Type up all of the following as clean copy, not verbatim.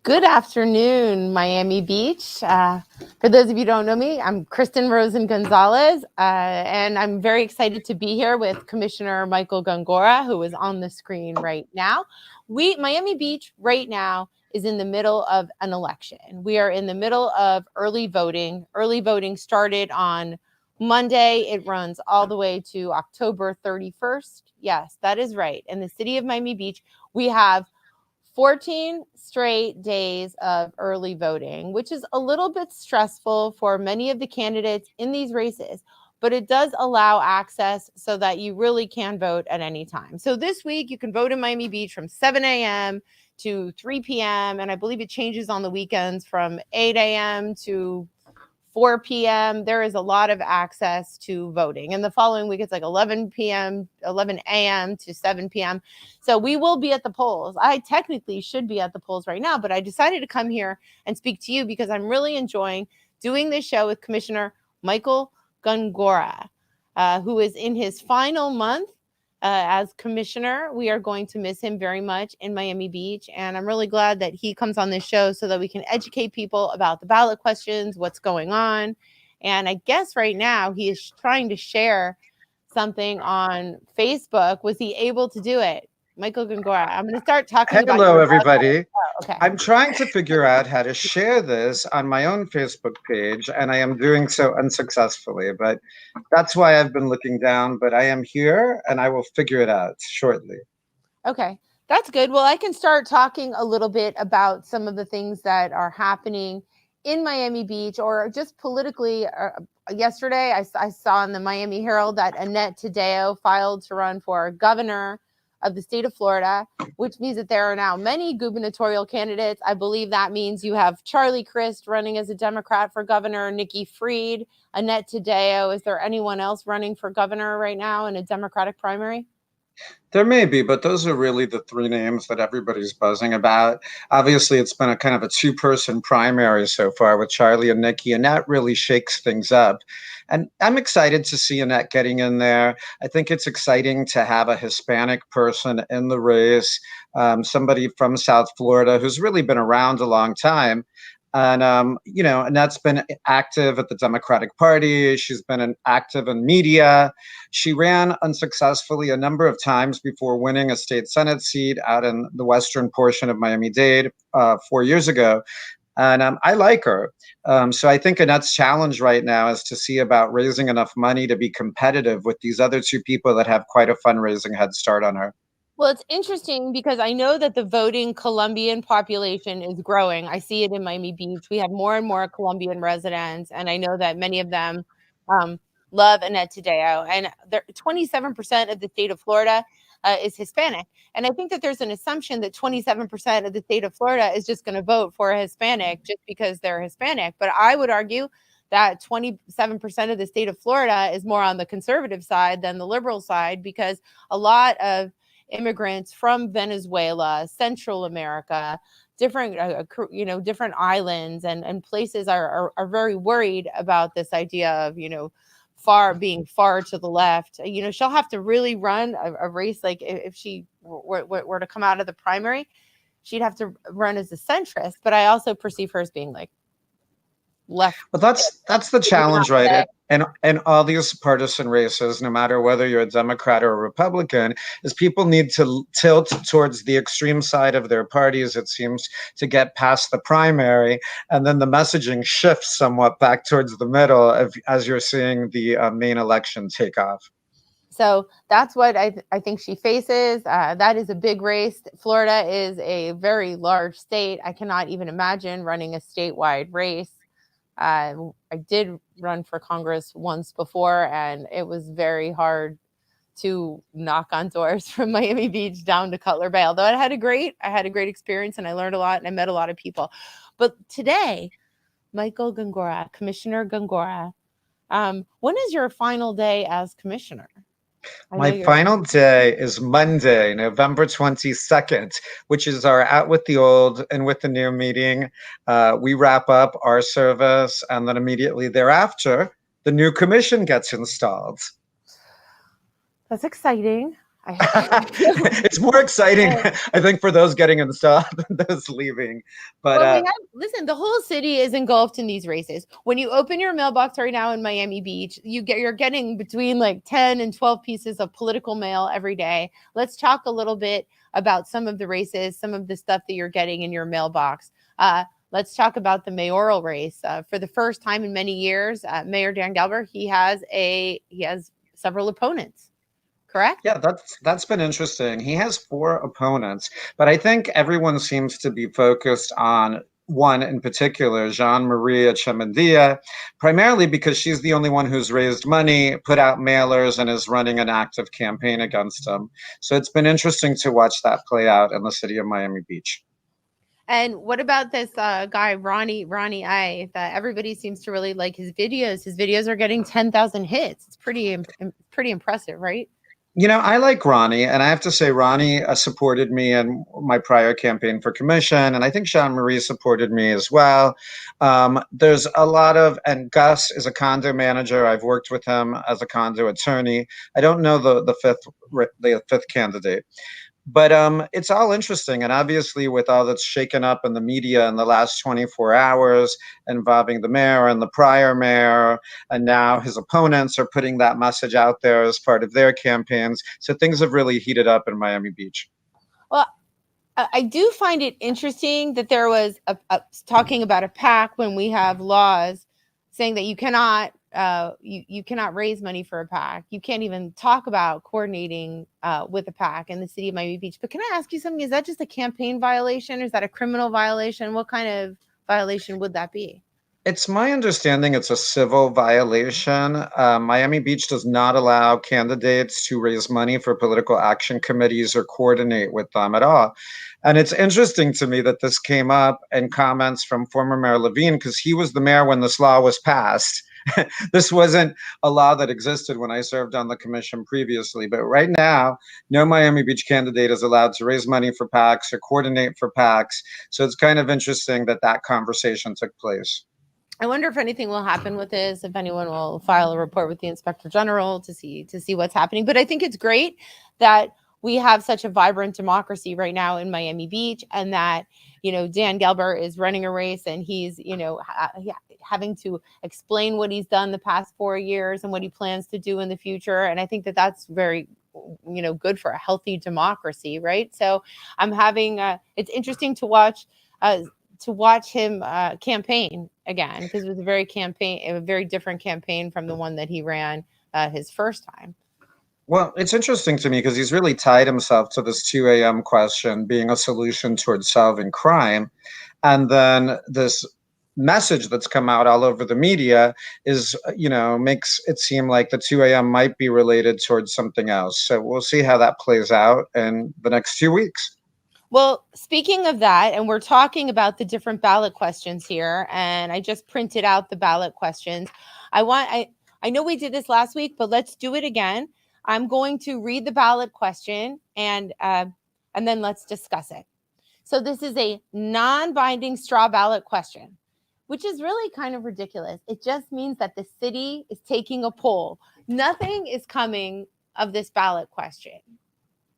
Good afternoon, Miami Beach. For those of you who don't know me, I'm Kristen Rosen Gonzalez, and I'm very excited to be here with Commissioner Michael Gongora, who is on the screen right now. Miami Beach right now is in the middle of an election. We are in the middle of early voting. Early voting started on Monday. It runs all the way to October 31st. Yes, that is right. In the city of Miami Beach, we have 14 straight days of early voting, which is a little bit stressful for many of the candidates in these races, but it does allow access so that you really can vote at any time. So this week, you can vote in Miami Beach from 7 a.m. to 3 p.m., and I believe it changes on the weekends from 8 a.m. to 4 p.m. There is a lot of access to voting. And the following week, it's like 11 p.m., 11 a.m. to 7 p.m. So we will be at the polls. I technically should be at the polls right now, but I decided to come here and speak to you because I'm really enjoying doing this show with Commissioner Michael Gongora, who is in his final month as commissioner. We are going to miss him very much in Miami Beach. And I'm really glad that he comes on this show so that we can educate people about the ballot questions, what's going on. And I guess right now he is trying to share something on Facebook. Was he able to do it? Michael Gongora, I'm going to start talking about Hello, your everybody. okay. I'm trying to figure out how to share this on my own Facebook page, and I am doing so unsuccessfully. But that's why I've been looking down. But I am here, and I will figure it out shortly. Okay, that's good. Well, I can start talking a little bit about some of the things that are happening in Miami Beach or just politically. Yesterday, I saw in the Miami Herald that Annette Taddeo filed to run for governor of the state of Florida, which means that there are now many gubernatorial candidates. I believe that means you have Charlie Crist running as a Democrat for governor, Nikki Fried, Annette Taddeo. Is there anyone else running for governor right now in a Democratic primary? There may be, but those are really the three names that everybody's buzzing about. Obviously, it's been a kind of a two-person primary so far with Charlie and Nikki, and that really shakes things up. And I'm excited to see Annette getting in there. I think it's exciting to have a Hispanic person in the race, somebody from South Florida who's really been around a long time. And Annette's been active at the Democratic Party. She's been active in media. She ran unsuccessfully a number of times before winning a state Senate seat out in the western portion of Miami-Dade 4 years ago. And I like her. So I think Annette's challenge right now is to see about raising enough money to be competitive with these other two people that have quite a fundraising head start on her. Well, it's interesting because I know that the voting Colombian population is growing. I see it in Miami Beach. We have more and more Colombian residents, and I know that many of them um, love Annette Taddeo. And 27% of the state of Florida is Hispanic. And I think that there's an assumption that 27% of the state of Florida is just going to vote for a Hispanic just because they're Hispanic. But I would argue that 27% of the state of Florida is more on the conservative side than the liberal side because a lot of immigrants from Venezuela, Central America, different different islands and places are very worried about this idea of far to the left. She'll have to really run a race. Like if she were to come out of the primary, she'd have to run as a centrist, but I also perceive her as being like left. But that's the challenge, right? And all these partisan races, no matter whether you're a Democrat or a Republican, is people need to tilt towards the extreme side of their parties, it seems, to get past the primary. And then the messaging shifts somewhat back towards the middle as you're seeing the main election take off. So that's what I think she faces. That is a big race. Florida is a very large state. I cannot even imagine running a statewide race. I did run for Congress once before, and it was very hard to knock on doors from Miami Beach down to Cutler Bay. Although I had a great experience, and I learned a lot, and I met a lot of people. But today, Michael Gongora, Commissioner Gongora, when is your final day as commissioner? My final day is Monday, November 22nd, which is our Out with the Old and with the New meeting. We wrap up our service, and then immediately thereafter, the new commission gets installed. That's exciting. It's more exciting, I think, for those getting installed than those leaving. But Well, listen, the whole city is engulfed in these races. When you open your mailbox right now in Miami Beach, you're getting between like 10 and 12 pieces of political mail every day. Let's talk a little bit about some of the races, some of the stuff that you're getting in your mailbox. Let's talk about the mayoral race. For the first time in many years, Mayor Dan Gelber, he has several opponents. Correct? yeah, that's been interesting. He has four opponents, but I think everyone seems to be focused on one in particular, Jean Maria Chemendia, primarily because she's the only one who's raised money, put out mailers, and is running an active campaign against him. So it's been interesting to watch that play out in the city of Miami Beach. And what about this guy, Ronnie I, that everybody seems to really like his videos. His videos are getting 10,000 hits. It's pretty impressive, right? I like Ronnie, and I have to say, Ronnie supported me in my prior campaign for commission, and I think Jean Marie supported me as well. There's a lot of, and Gus is a condo manager. I've worked with him as a condo attorney. I don't know the fifth candidate, but it's all interesting, and obviously with all that's shaken up in the media in the last 24 hours involving the mayor and the prior mayor, and now his opponents are putting that message out there as part of their campaigns. So things have really heated up in Miami Beach. Well, I do find it interesting that there was talking about a PAC when we have laws saying that you cannot raise money for a PAC. You can't even talk about coordinating with a PAC in the city of Miami Beach. But can I ask you something? Is that just a campaign violation? Or is that a criminal violation? What kind of violation would that be? It's my understanding it's a civil violation. Miami Beach does not allow candidates to raise money for political action committees or coordinate with them at all. And it's interesting to me that this came up in comments from former Mayor Levine because he was the mayor when this law was passed. This wasn't a law that existed when I served on the commission previously. But right now, no Miami Beach candidate is allowed to raise money for PACs or coordinate for PACs. So it's kind of interesting that that conversation took place. I wonder if anything will happen with this, if anyone will file a report with the inspector general to see what's happening. But I think it's great that we have such a vibrant democracy right now in Miami Beach, and that Dan Gelber is running a race, and he's having to explain what he's done the past 4 years and what he plans to do in the future. And I think that that's very good for a healthy democracy, right? So I'm having it's interesting to watch him campaign again, because it was a very different campaign from the one that he ran his first time. Well, it's interesting to me because he's really tied himself to this 2 a.m. question being a solution towards solving crime. And then this message that's come out all over the media makes it seem like the 2 a.m. might be related towards something else. So we'll see how that plays out in the next few weeks. Well, speaking of that, and we're talking about the different ballot questions here, and I just printed out the ballot questions. I know we did this last week, but let's do it again. I'm going to read the ballot question, and then let's discuss it. So this is a non-binding straw ballot question, which is really kind of ridiculous. It just means that the city is taking a poll. Nothing is coming of this ballot question.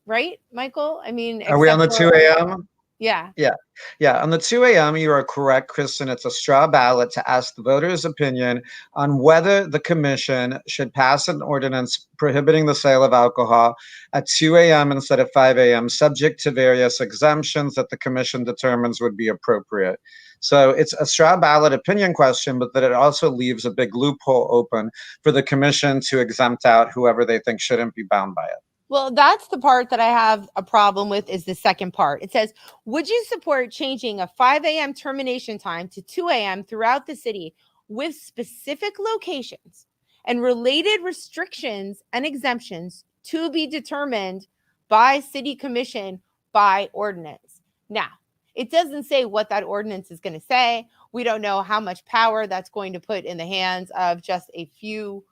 Right, Michael? I mean, Are we on the 2 a.m.? Yeah. Yeah. Yeah. On the 2 a.m., you are correct, Kristen. It's a straw ballot to ask the voters' opinion on whether the commission should pass an ordinance prohibiting the sale of alcohol at 2 a.m. instead of 5 a.m., subject to various exemptions that the commission determines would be appropriate. So it's a straw ballot opinion question, but that it also leaves a big loophole open for the commission to exempt out whoever they think shouldn't be bound by it. Well, that's the part that I have a problem with, is the second part. It says, would you support changing a 5 a.m. termination time to 2 a.m. throughout the city with specific locations and related restrictions and exemptions to be determined by city commission by ordinance? Now, it doesn't say what that ordinance is going to say. We don't know how much power that's going to put in the hands of just a few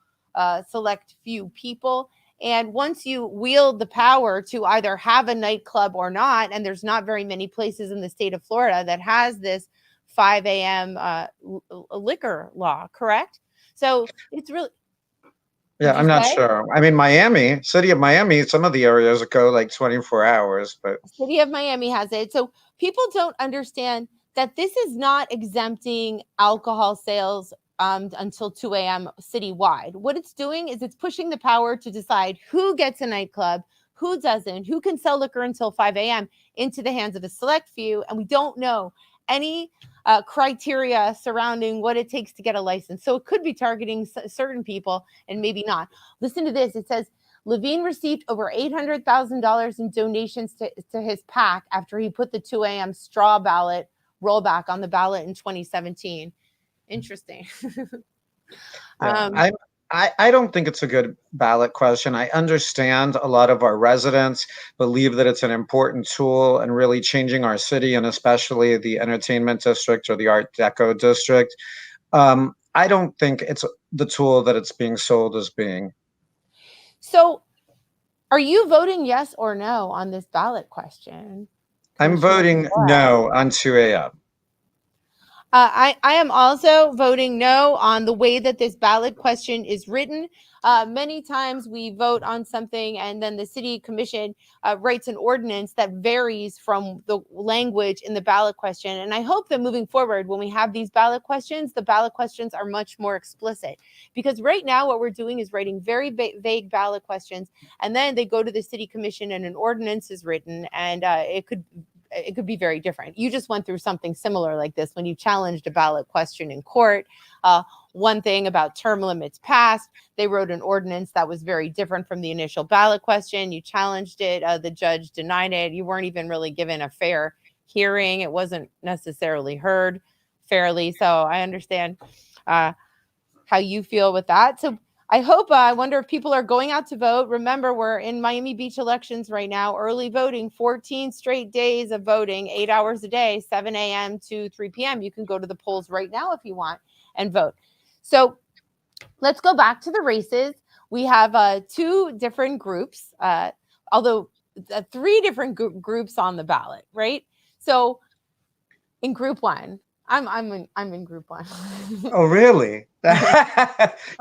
select few people. And once you wield the power to either have a nightclub or not, and there's not very many places in the state of Florida that has this 5 a.m. Liquor law, correct? So it's really, Yeah, Would you I'm not say? sure. I mean, Miami, city of Miami, some of the areas go like 24 hours, but City of Miami has it. So people don't understand that this is not exempting alcohol sales until 2 a.m. citywide. What it's doing is it's pushing the power to decide who gets a nightclub, who doesn't, who can sell liquor until 5 a.m. into the hands of a select few. And we don't know any criteria surrounding what it takes to get a license. So it could be targeting certain people and maybe not. Listen to this. It says, Levine received over $800,000 in donations to his PAC after he put the 2 a.m. straw ballot rollback on the ballot in 2017. Interesting. yeah, um, I don't think it's a good ballot question. I understand a lot of our residents believe that it's an important tool in really changing our city and especially the entertainment district or the Art Deco district. I don't think it's the tool that it's being sold as being. so, are you voting yes or no on this ballot question, I'm Commissioner voting Gongora? no on 2 a.m. I am also voting no on the way that this ballot question is written. Many times we vote on something and then the city commission writes an ordinance that varies from the language in the ballot question. And I hope that moving forward, when we have these ballot questions, the ballot questions are much more explicit. Because right now, what we're doing is writing very vague ballot questions, and then they go to the city commission and an ordinance is written, and it could be very different. You just went through something similar like this when you challenged a ballot question in court. One thing about term limits passed, they wrote an ordinance that was very different from the initial ballot question. You challenged it. The judge denied it. You weren't even really given a fair hearing. It wasn't necessarily heard fairly. So I understand how you feel with that. So I wonder if people are going out to vote. Remember, we're in Miami Beach elections right now, early voting, 14 straight days of voting, 8 hours a day, 7 a.m. to 3 p.m. You can go to the polls right now if you want and vote. So let's go back to the races. We have two different groups, although three different groups on the ballot, right? So in group one, I'm in group one. Oh, really? I'm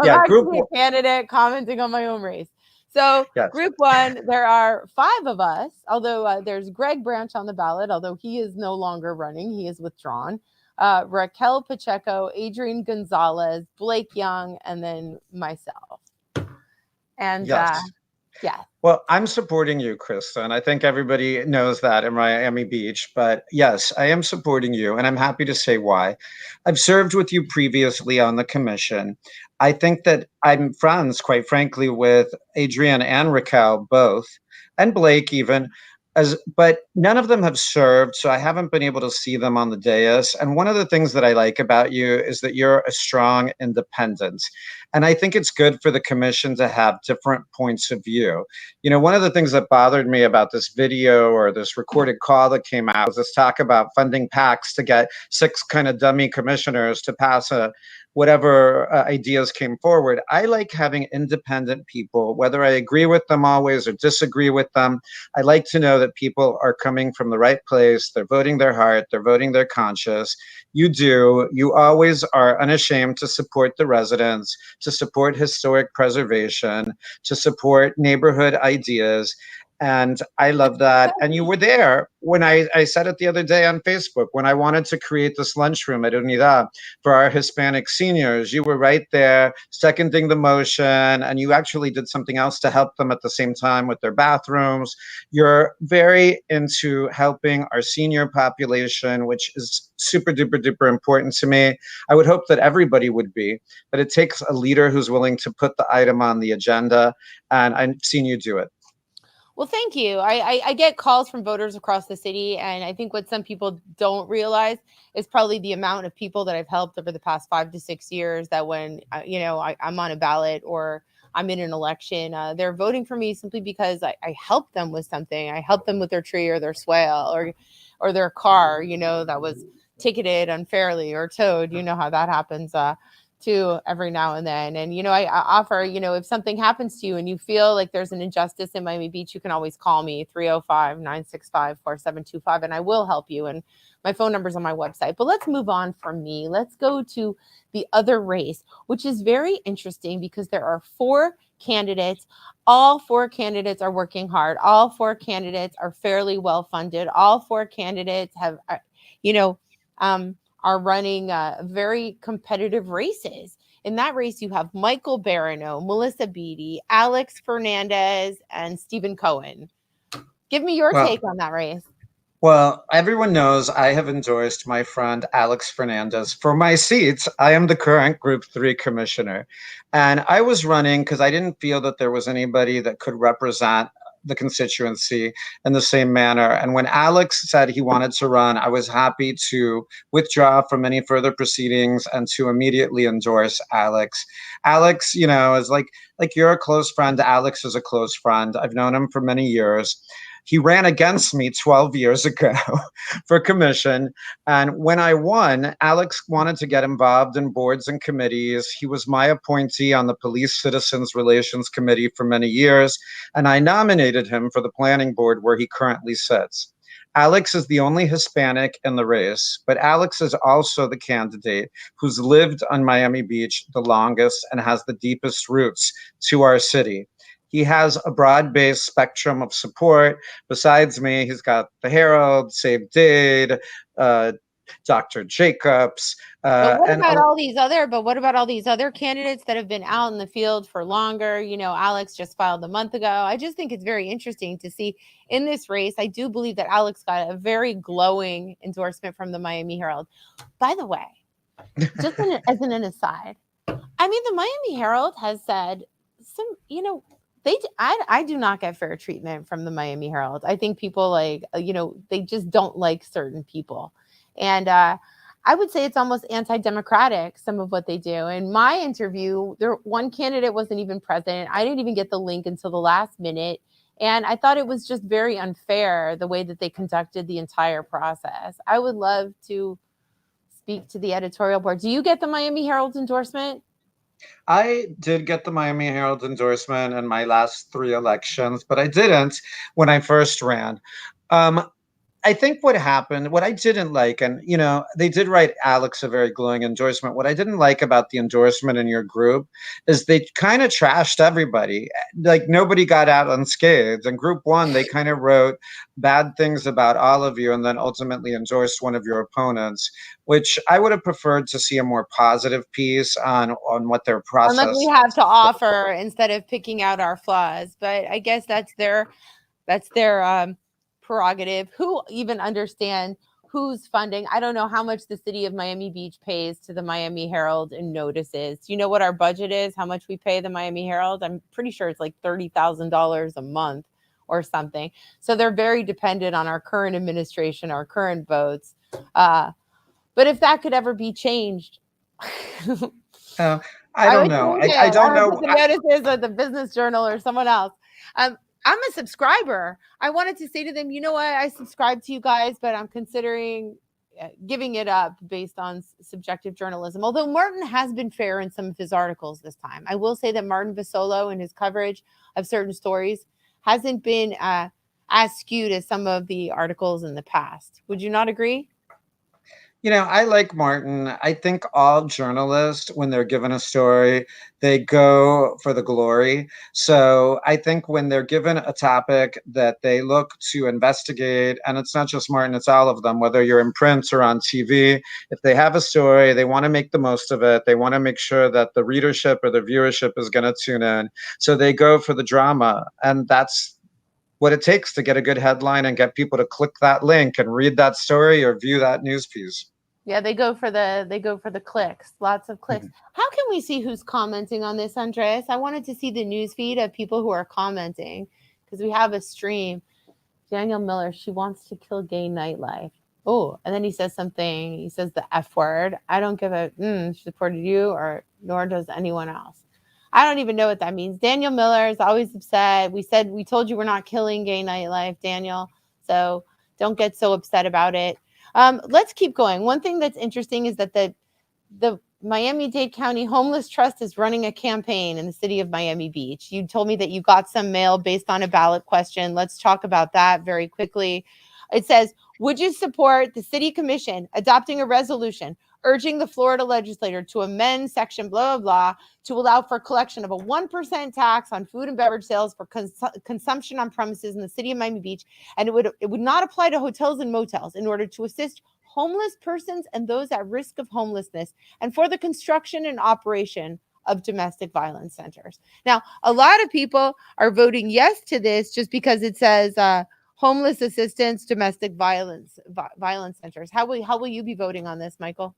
Yeah, group actually one. a candidate commenting on my own race. So, Yes. group one, there are five of us, although there's Greg Branch on the ballot, although he is no longer running, he is withdrawn. Raquel Pacheco, Adrienne Gonzalez, Blake Young, and then myself. And Yes. yeah. Well, I'm supporting you, Kristen. I think everybody knows that in Miami Beach. But yes, I am supporting you, and I'm happy to say why. I've served with you previously on the commission. I think that I'm friends, quite frankly, with Adrienne and Raquel both, and Blake even. But none of them have served, so I haven't been able to see them on the dais. And one of the things that I like about you is that you're a strong independent. And I think it's good for the commission to have different points of view. You know, one of the things that bothered me about this video or this recorded call that came out was this talk about funding PACs to get six kind of dummy commissioners to pass whatever ideas came forward. I like having independent people, whether I agree with them always or disagree with them. I like to know that people are coming from the right place. They're voting their heart. They're voting their conscience. You do. You always are unashamed to support the residents, to support historic preservation, to support neighborhood ideas. And I love that. And you were there when I said it the other day on Facebook, when I wanted to create this lunchroom at Unidad for our Hispanic seniors. You were right there, seconding the motion, and you actually did something else to help them at the same time with their bathrooms. You're very into helping our senior population, which is super duper duper important to me. I would hope that everybody would be, but it takes a leader who's willing to put the item on the agenda, and I've seen you do it. Well, thank you. I get calls from voters across the city, and I think what some people don't realize is probably the amount of people that I've helped over the past 5 to 6 years. That when I'm on a ballot or I'm in an election, they're voting for me simply because I helped them with something. I helped them with their tree or their swale or their car, that was ticketed unfairly or towed. You know how that happens. too every now and then. And, I offer, if something happens to you and you feel like there's an injustice in Miami Beach, you can always call me 305-965-4725 and I will help you. And my phone number's on my website. But let's move on from me. Let's go to the other race, which is very interesting because there are four candidates. All four candidates are working hard. All four candidates are fairly well funded. All four candidates have, you know, are running very competitive races. In that race, you have Michael Barano, Melissa Beatty, Alex Fernandez, and Stephen Cohen. Give me your Well, take on that race. Well, everyone knows I have endorsed my friend Alex Fernandez for my seat. I am the current Group 3 commissioner. And I was running because I didn't feel that there was anybody that could represent the constituency in the same manner. And when Alex said he wanted to run, I was happy to withdraw from any further proceedings and to immediately endorse Alex. Alex, is like you're a close friend. Alex is a close friend. I've known him for many years. He ran against me 12 years ago for commission. And when I won, Alex wanted to get involved in boards and committees. He was my appointee on the Police Citizens Relations Committee for many years. And I nominated him for the planning board where he currently sits. Alex is the only Hispanic in the race, but Alex is also the candidate who's lived on Miami Beach the longest and has the deepest roots to our city. He has a broad-based spectrum of support. Besides me, he's got the Herald, Save Dade, uh, Dr. Jacobs, But what and about all these other? But what about all these other candidates that have been out in the field for longer? Alex just filed a month ago. I just think it's very interesting to see in this race. I do believe that Alex got a very glowing endorsement from the Miami Herald. By the way, just as an aside, I mean, the Miami Herald has said some, I do not get fair treatment from the Miami Herald. I think people they just don't like certain people. And I would say it's almost anti-democratic, some of what they do. In my interview, one candidate wasn't even present. I didn't even get the link until the last minute. And I thought it was just very unfair the way that they conducted the entire process. I would love to speak to the editorial board. Do you get the Miami Herald's endorsement? I did get the Miami Herald endorsement in my last three elections, but I didn't when I first ran. Um, I think what happened, what I didn't like, and they did write Alex a very glowing endorsement. What I didn't like about the endorsement in your group is they kind of trashed everybody. Like nobody got out unscathed. In group one, they kind of wrote bad things about all of you and then ultimately endorsed one of your opponents, which I would have preferred to see a more positive piece on what their On what we process. have to offer instead of picking out our flaws. But I guess that's their prerogative. Who even understand who's funding? I don't know how much the city of Miami Beach pays to the Miami Herald in notices. Do you know what our budget is? How much we pay the Miami Herald? I'm pretty sure it's like $30,000 a month or something. So they're very dependent on our current administration, our current votes. But if that could ever be changed, Uh, I I don't would know. change I it. don't I would know. put the notices at the Business Journal or someone else. I'm a subscriber. I wanted to say to them, you know what? I subscribe to you guys, but I'm considering giving it up based on subjective journalism. Although Martin has been fair in some of his articles this time. I will say that Martin Vasolo in his coverage of certain stories hasn't been as skewed as some of the articles in the past. Would you not agree? I like Martin. I think all journalists, when they're given a story, they go for the glory. So I think when they're given a topic that they look to investigate, and it's not just Martin, it's all of them, whether you're in print or on TV, if they have a story, they want to make the most of it. They want to make sure that the readership or the viewership is going to tune in. So they go for the drama. And that's what it takes to get a good headline and get people to click that link and read that story or view that news piece. Yeah, they go for the clicks, lots of clicks. Mhm. How can we see who's commenting on this, Andreas? I wanted to see the news feed of people who are commenting because we have a stream. Daniel Miller, she wants to kill gay nightlife. Oh, and then he says something. He says the F word. I don't give a she supported you, or nor does anyone else. I don't even know what that means. Daniel Miller is always upset. We told you we're not killing gay nightlife, Daniel. So don't get so upset about it. Let's keep going. One thing that's interesting is that the Miami-Dade County Homeless Trust is running a campaign in the city of Miami Beach. You told me that you got some mail based on a ballot question. Let's talk about that very quickly. It says, would you support the city commission adopting a resolution urging the Florida legislature to amend section blah, blah, blah, to allow for collection of a 1% tax on food and beverage sales for consumption on premises in the city of Miami Beach, and it would not apply to hotels and motels in order to assist homeless persons and those at risk of homelessness, and for the construction and operation of domestic violence centers. Now, a lot of people are voting yes to this just because it says homeless assistance, domestic violence centers. How will you be voting on this, Michael?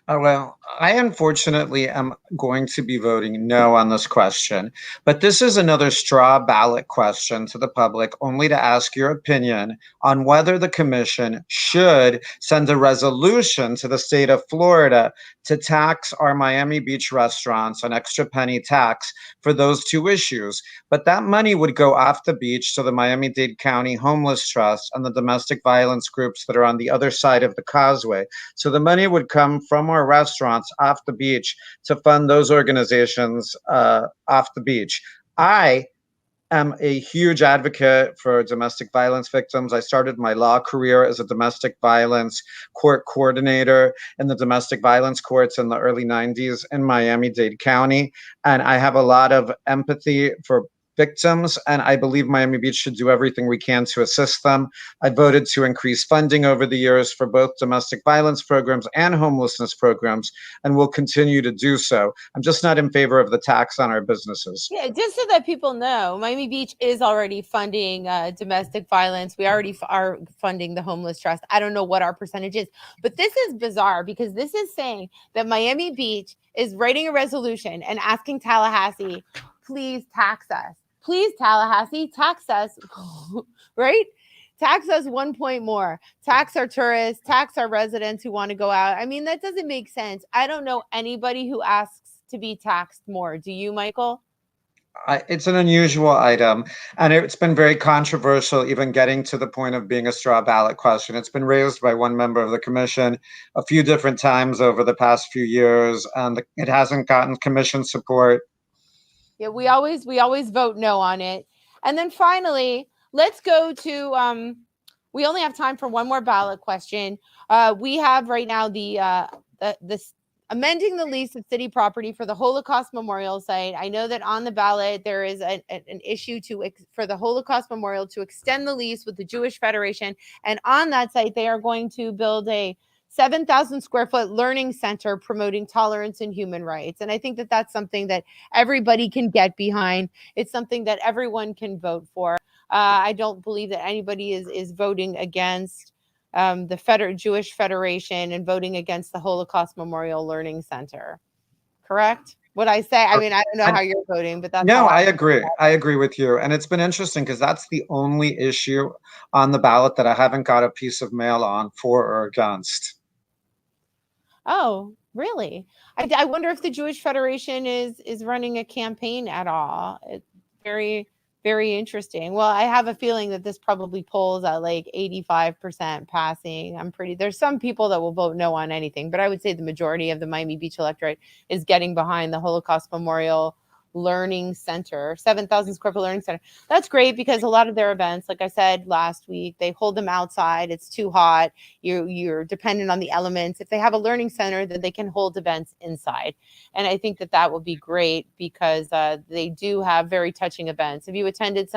Well, I unfortunately am going to be voting no on this question, but this is another straw ballot question to the public, only to ask your opinion on whether the commission should send a resolution to the state of Florida to tax our Miami Beach restaurants an extra penny tax for those two issues. But that money would go off the beach to the Miami-Dade County Homeless Trust and the domestic violence groups that are on the other side of the causeway. So the money would come from our restaurants off the beach to fund those organizations off the beach. I am a huge advocate for domestic violence victims. I started my law career as a domestic violence court coordinator in the domestic violence courts in the early 90s in Miami-Dade County. And I have a lot of empathy for victims, and I believe Miami Beach should do everything we can to assist them. I voted to increase funding over the years for both domestic violence programs and homelessness programs, and will continue to do so. I'm just not in favor of the tax on our businesses. Yeah, just so that people know, Miami Beach is already funding domestic violence. We already are funding the homeless trust. I don't know what our percentage is, but this is bizarre because this is saying that Miami Beach is writing a resolution and asking Tallahassee, please tax us. Please, Tallahassee, tax us, right? Tax us 1 point more. Tax our tourists, tax our residents who want to go out. I mean, that doesn't make sense. I don't know anybody who asks to be taxed more. Do you, Michael? It's an unusual item, and it's been very controversial, even getting to the point of being a straw ballot question. It's been raised by one member of the commission a few different times over the past few years, and it hasn't gotten commission support. Yeah, we always vote no on it. And then finally, let's go to we only have time for one more ballot question. We have right now the amending the lease of city property for the Holocaust Memorial site. I know that on the ballot there is an issue for the Holocaust Memorial to extend the lease with the Jewish Federation, and on that site they are going to build a 7,000 square foot learning center promoting tolerance and human rights. And I think that that's something that everybody can get behind. It's something that everyone can vote for. I don't believe that anybody is voting against the Jewish Federation and voting against the Holocaust Memorial Learning Center. Correct? What I say? I mean, I don't know how you're voting, but that's no, how I agree. I agree with you. And it's been interesting because that's the only issue on the ballot that I haven't got a piece of mail on for or against. Oh, really? I wonder if the Jewish Federation is running a campaign at all. It's very, very interesting. Well, I have a feeling that this probably polls at like 85% passing. There's some people that will vote no on anything, but I would say the majority of the Miami Beach electorate is getting behind the Holocaust Memorial Learning Center, 7,000 square foot learning center. That's great because a lot of their events, like I said last week, they hold them outside. It's too hot. You're dependent on the elements. If they have a learning center, then they can hold events inside. And I think that will be great because they do have very touching events. Have you attended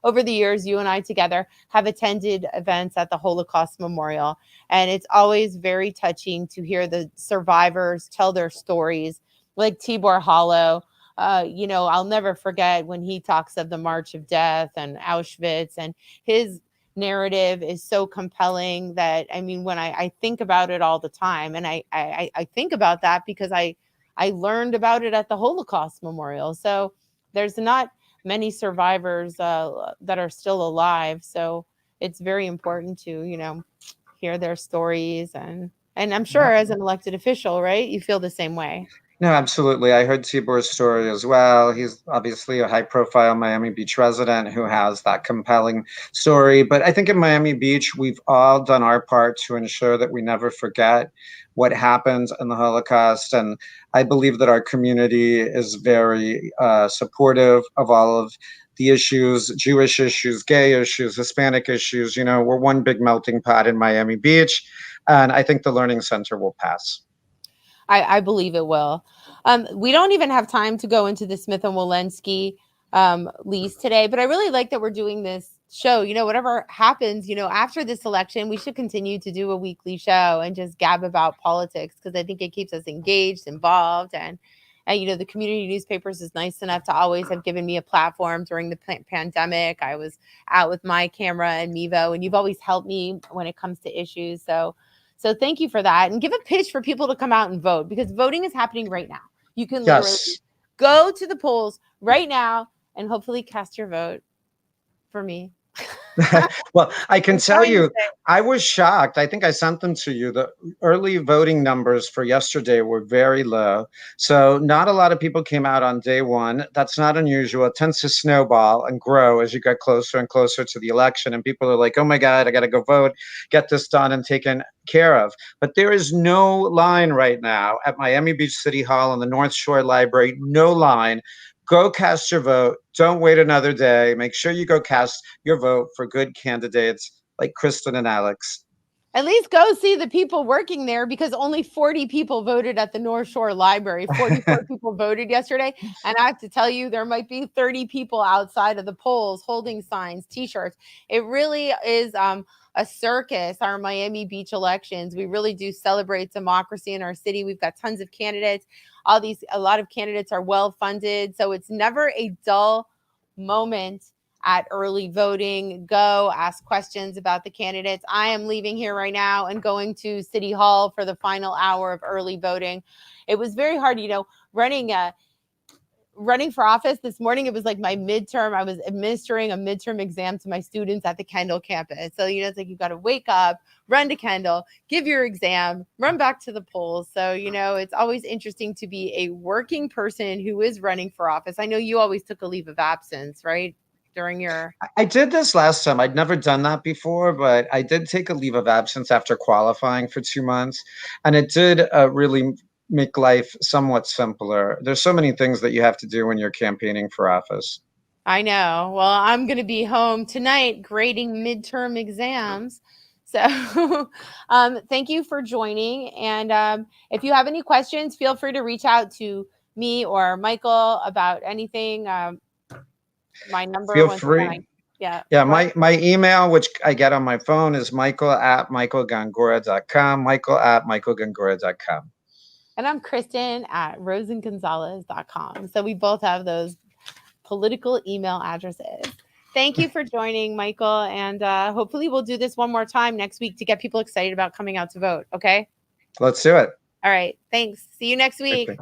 over the years, you and I together have attended events at the Holocaust Memorial, and it's always very touching to hear the survivors tell their stories, like Tibor Hollow. I'll never forget when he talks of the March of Death and Auschwitz, and his narrative is so compelling that, I mean, when I think about it all the time, and I think about that because I learned about it at the Holocaust Memorial. So there's not many survivors that are still alive. So it's very important to, hear their stories. And I'm sure as an elected official, right, you feel the same way. No, absolutely. I heard Tibor's story as well. He's obviously a high profile Miami Beach resident who has that compelling story. But I think in Miami Beach, we've all done our part to ensure that we never forget what happened in the Holocaust. And I believe that our community is very supportive of all of the issues, Jewish issues, gay issues, Hispanic issues. You know, we're one big melting pot in Miami Beach. And I think the Learning Center will pass. I believe it will. We don't even have time to go into the Smith and Walensky lease today, but I really like that we're doing this show. You know, whatever happens, you know, after this election, we should continue to do a weekly show and just gab about politics because I think it keeps us engaged, involved, and you know, the community newspapers is nice enough to always have given me a platform during the pandemic. I was out with my camera and Mevo, and you've always helped me when it comes to issues. So thank you for that. And give a pitch for people to come out and vote because voting is happening right now. You can literally Yes. go to the polls right now and hopefully cast your vote for me. Well, I can I'm tell trying to you, say. I was shocked. I think I sent them to you. The early voting numbers for yesterday were very low. So, not a lot of people came out on day one. That's not unusual. It tends to snowball and grow as you get closer and closer to the election. And people are like, oh my God, I got to go vote, get this done and taken care of. But there is no line right now at Miami Beach City Hall and the North Shore Library, no line. Go cast your vote. Don't wait another day. Make sure you go cast your vote for good candidates like Kristen and Alex. At least go see the people working there because only 40 people voted at the North Shore Library. 44 people voted yesterday. And I have to tell you, there might be 30 people outside of the polls holding signs, t shirts. It really is a circus, our Miami Beach elections. We really do celebrate democracy in our city. We've got tons of candidates. A lot of candidates are well funded. So it's never a dull moment at early voting. Go ask questions about the candidates. I am leaving here right now and going to City Hall for the final hour of early voting. It was very hard, you know, running for office this morning. It was like my midterm. I was administering a midterm exam to my students at the Kendall campus. So, you know, it's like you got to wake up, run to Kendall, give your exam, run back to the polls. So, you know, it's always interesting to be a working person who is running for office. I know you always took a leave of absence, right? During your I did this last time. I'd never done that before, but I did take a leave of absence after qualifying for 2 months. And it did really make life somewhat simpler. There's so many things that you have to do when you're campaigning for office. I know. Well, I'm going to be home tonight grading midterm exams. So, thank you for joining. And if you have any questions, feel free to reach out to me or Michael about anything. My number, Feel once again, free. yeah, Yeah, go ahead. my email, which I get on my phone, is michael@michaelgongora.com, michael@michaelgongora.com. And I'm Kristen at rosengonzalez.com. So we both have those political email addresses. Thank you for joining, Michael. And hopefully we'll do this one more time next week to get people excited about coming out to vote. Okay. Let's do it. All right. Thanks. See you next week. Okay.